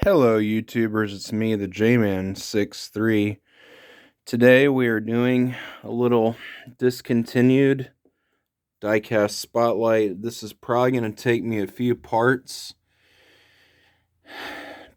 Hello YouTubers, it's me, the J-Man63. Today we are doing a little discontinued diecast spotlight. This is probably going to take me a few parts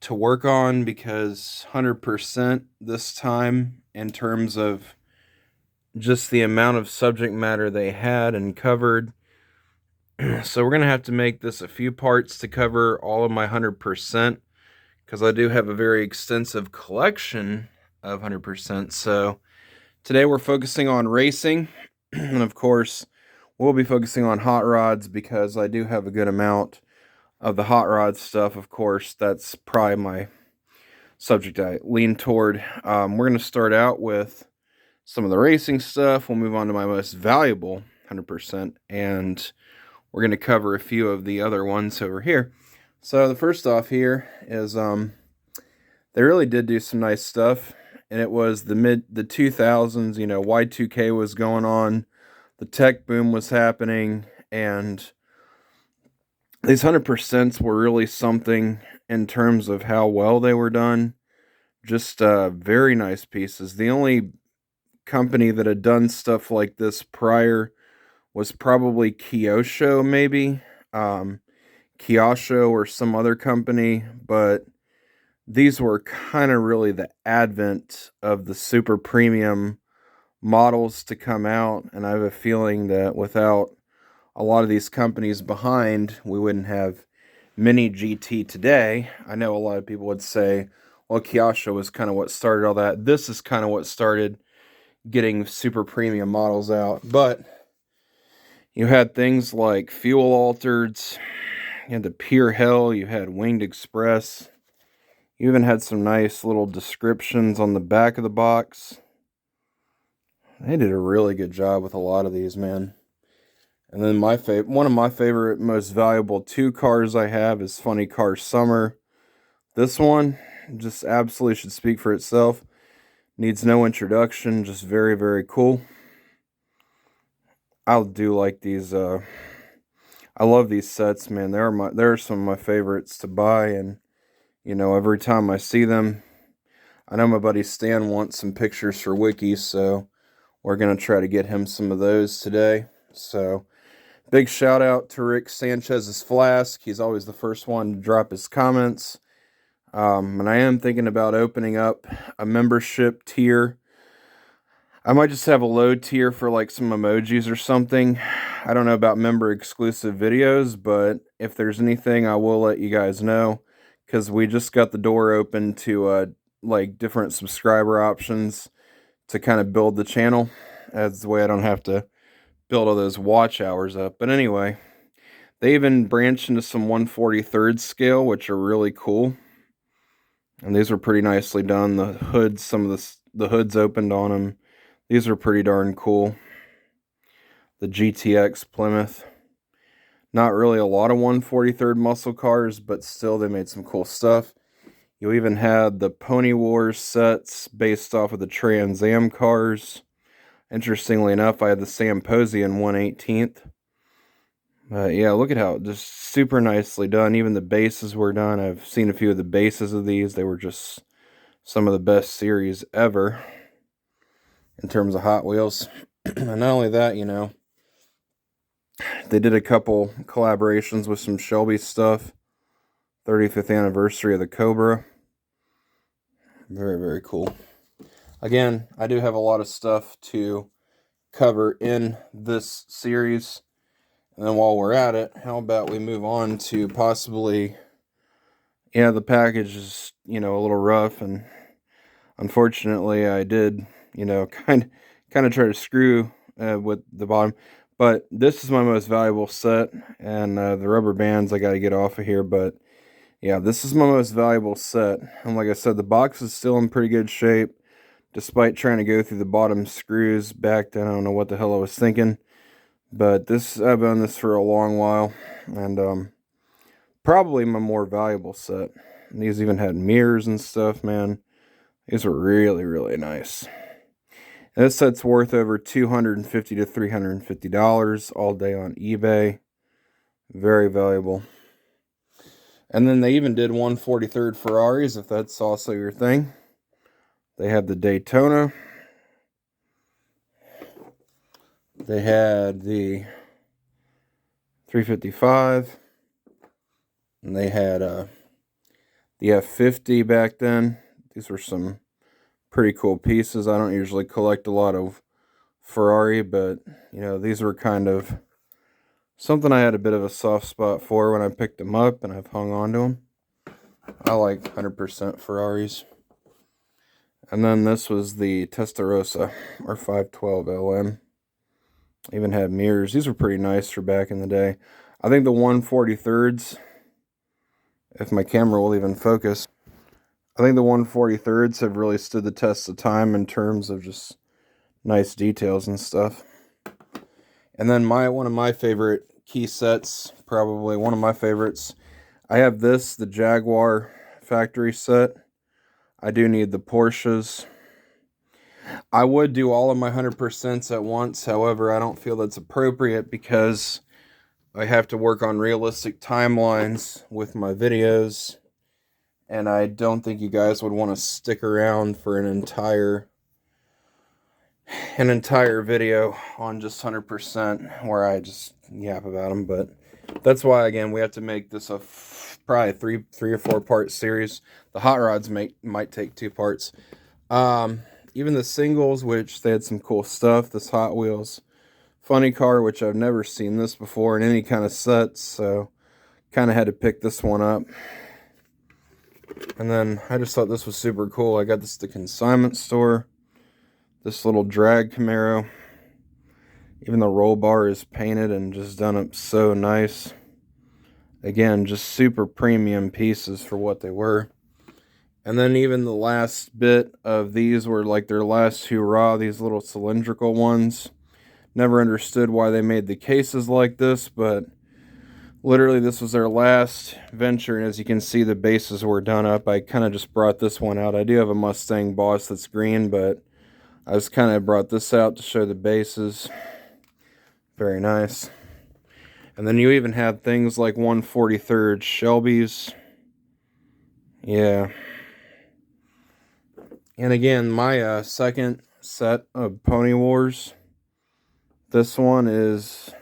to work on because 100% this time in terms of just the amount of subject matter they had and covered. So we're going to have to make this a few parts to cover all of my 100%. Because I do have a very extensive collection of 100%. So today we're focusing on racing. And of course, we'll be focusing on hot rods because I do have a good amount of the hot rod stuff. Of course, that's probably my subject I lean toward. We're going to start out with some of the racing stuff. We'll move on to my most valuable 100%. And we're going to cover a few of the other ones over here. So the first off here is they really did do some nice stuff, and it was the 2000s. Y2K was going on, the tech boom was happening, and these 100%s were really something in terms of how well they were done. Just very nice pieces. The only company that had done stuff like this prior was probably Kyosho, maybe. Kyosho or some other company, but these were kind of really the advent of the super premium models to come out, and I have a feeling that without a lot of these companies behind, we wouldn't have Mini GT today. I know a lot of people would say, well, Kyosho was kind of what started all that. This is kind of what started getting super premium models out, but you had things like Fuel Altereds, you had the Pure Hell, you had Winged Express. You even had some nice little descriptions on the back of the box. They did a really good job with a lot of these, man. And then one of my favorite, most valuable 2 cars I have is Funny Car Summer. This one just absolutely should speak for itself. Needs no introduction, just very, very cool. I do like these. I love these sets, man. They're some of my favorites to buy, and every time I see them, I know my buddy Stan wants some pictures for Wiki, so we're going to try to get him some of those today. So, big shout out to Rick Sanchez's Flask. He's always the first one to drop his comments. And I am thinking about opening up a membership tier. I might just have a low tier for like some emojis or something. I don't know about member exclusive videos, but if there's anything, I will let you guys know. Because we just got the door open to like different subscriber options to kind of build the channel. That's the way I don't have to build all those watch hours up. But anyway, they even branched into some 1/43rd scale, which are really cool. And these were pretty nicely done. The hoods, some of the hoods opened on them. These are pretty darn cool. The GTX Plymouth. Not really a lot of 1/43rd muscle cars, but still they made some cool stuff. You even had the Pony Wars sets based off of the Trans Am cars. Interestingly enough, I had the Samposian 1/18th. Yeah, look at how just super nicely done. Even the bases were done. I've seen a few of the bases of these. They were just some of the best series ever in terms of Hot Wheels. And not only that, they did a couple collaborations with some Shelby stuff. 35th anniversary of the Cobra. Very, very cool. Again, I do have a lot of stuff to cover in this series. And then while we're at it, how about we move on to possibly, the package is, a little rough, and unfortunately I did, kind of try to screw with the bottom. But this is my most valuable set, and the rubber bands I got to get off of here, but yeah, this is my most valuable set. And like I said, the box is still in pretty good shape, despite trying to go through the bottom screws back then. I don't know what the hell I was thinking. But I've owned this for a long while, and probably my more valuable set. And these even had mirrors and stuff, man. These were really, really nice. And this set's worth over $250 to $350 all day on eBay. Very valuable. And then they even did 143rd Ferraris, if that's also your thing. They had the Daytona. They had the 355. And they had the F50 back then. These were some pretty cool pieces. I don't usually collect a lot of Ferrari, but, you know, these were kind of something I had a bit of a soft spot for when I picked them up, and I've hung on to them. I like 100% Ferraris. And then this was the Testarossa, or 512 LM. Even had mirrors. These were pretty nice for back in the day. I think the 143rds, if my camera will even focus, I think the 143rds have really stood the test of time in terms of just nice details and stuff. And then one of my favorite key sets, probably one of my favorites, I have this, the Jaguar factory set. I do need the Porsches. I would do all of my 100% at once. However, I don't feel that's appropriate because I have to work on realistic timelines with my videos. And I don't think you guys would want to stick around for an entire video on just 100% where I just yap about them. But that's why, again, we have to make this a probably three or 4 part series. The hot rods might take 2 parts. Even the singles, which they had some cool stuff. This Hot Wheels funny car, which I've never seen this before in any kind of sets, so kind of had to pick this one up. And then I just thought this was super cool. I got this at the consignment store. This little drag Camaro. Even the roll bar is painted and just done up so nice. Again, just super premium pieces for what they were. And then even the last bit of these were like their last hurrah, these little cylindrical ones. Never understood why they made the cases like this, but literally this was their last venture, and as you can see, the bases were done up. I kind of just brought this one out. I do have a Mustang Boss that's green, but I just kind of brought this out to show the bases. Very nice. And then you even had things like 143rd Shelby's. Yeah. And again, my second set of Pony Wars. This one is, I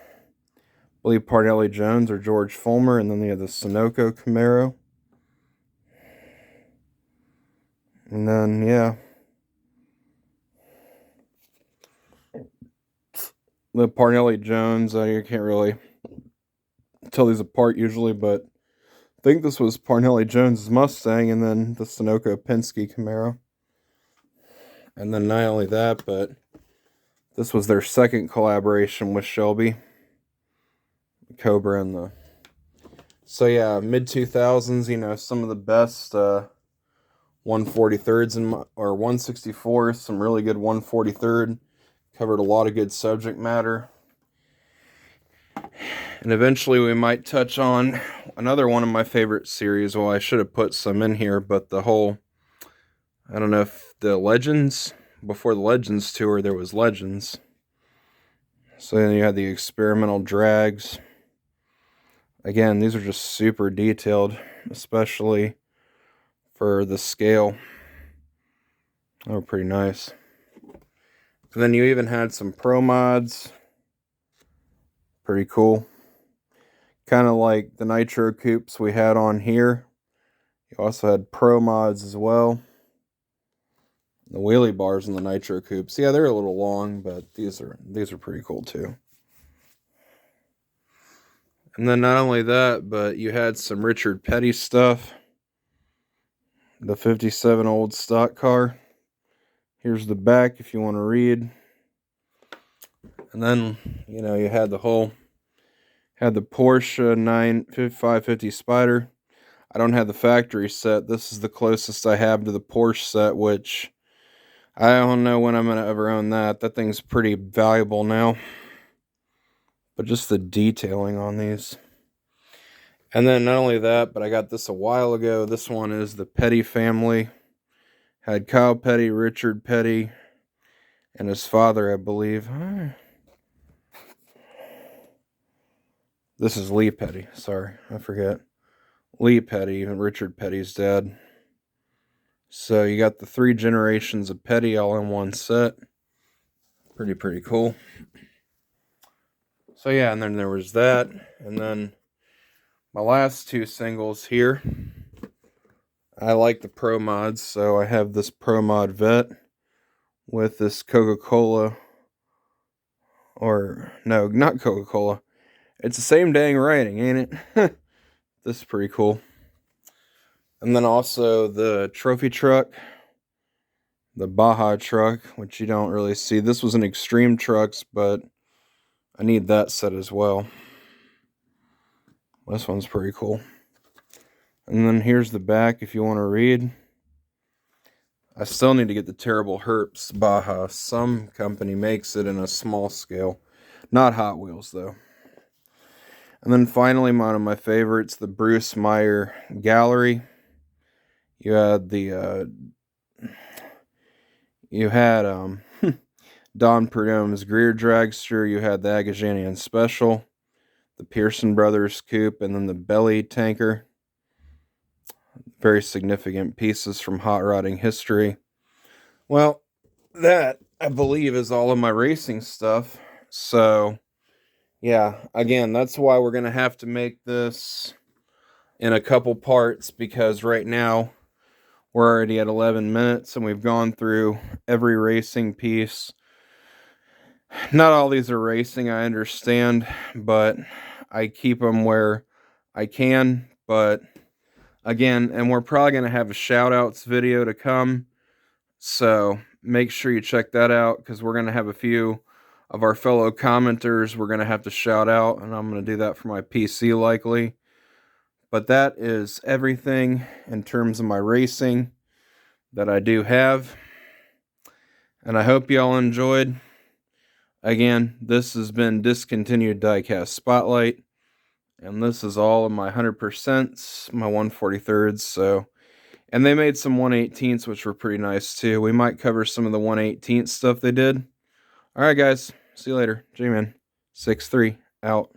believe, Parnelli Jones or George Fulmer. And then they have the Sunoco Camaro. And then, yeah. The Parnelli Jones, I can't really tell these apart usually, but I think this was Parnelli Jones's Mustang, and then the Sunoco Penske Camaro. And then not only that, but this was their second collaboration with Shelby, Cobra, and the... So yeah, mid-2000s, you know, some of the best 143rds or 164s, some really good 143rd. Covered a lot of good subject matter. And eventually we might touch on another one of my favorite series. Well, I should have put some in here, but the whole... I don't know if the Legends, before the Legends tour, there was Legends. So then you had the experimental drags. Again, these are just super detailed, especially for the scale. They were pretty nice. And then you even had some pro mods. Pretty cool. Kind of like the Nitro Coupes we had on here. You also had pro mods as well. The wheelie bars in the Nitro Coupes, yeah, they're a little long, but these are pretty cool too. And then not only that, but you had some Richard Petty stuff. The 57 old stock car. Here's the back if you want to read. And then, you know, you had the Porsche 550 Spider. I don't have the factory set. This is the closest I have to the Porsche set, which I don't know when I'm going to ever own that. That thing's pretty valuable now. But just the detailing on these. And then not only that, but I got this a while ago. This one is the Petty family. Had Kyle Petty, Richard Petty, and his father, I believe. This is Lee Petty. Sorry, I forget. Lee Petty, Richard Petty's dad. So you got the 3 generations of Petty all in one set. Pretty cool. So yeah, and then there was that. And then my last 2 singles here. I like the Pro Mods, so I have this Pro Mod Vet with this Coca-Cola. Or, no, not Coca-Cola. It's the same dang writing, ain't it? This is pretty cool. And then also the trophy truck. The Baja truck, which you don't really see. This was an Extreme Trucks, but I need that set as well. This one's pretty cool. And then here's the back if you want to read. I still need to get the Terrible Herps Baja. Some company makes it in a small scale. Not Hot Wheels, though. And then finally, one of my favorites, the Bruce Meyer Gallery. You had the... Don Prudhomme's Greer Dragster. You had the Agajanian Special, the Pearson Brothers Coupe, and then the Belly Tanker. Very significant pieces from hot rodding history. Well, that, I believe, is all of my racing stuff. So, yeah, again, that's why we're going to have to make this in a couple parts, because right now we're already at 11 minutes and we've gone through every racing piece. Not all these are racing, I understand, but I keep them where I can. But again, and we're probably going to have a shout outs video to come, so make sure you check that out, because we're going to have a few of our fellow commenters we're going to have to shout out, and I'm going to do that for my PC likely. But that is everything in terms of my racing that I do have, and I hope you all enjoyed. Again, this has been Discontinued Diecast Spotlight, and this is all of my 100%s, my 143rds, so, and they made some 118ths, which were pretty nice too. We might cover some of the 118th stuff they did. Alright guys, see you later. J-Man, 6-3, out.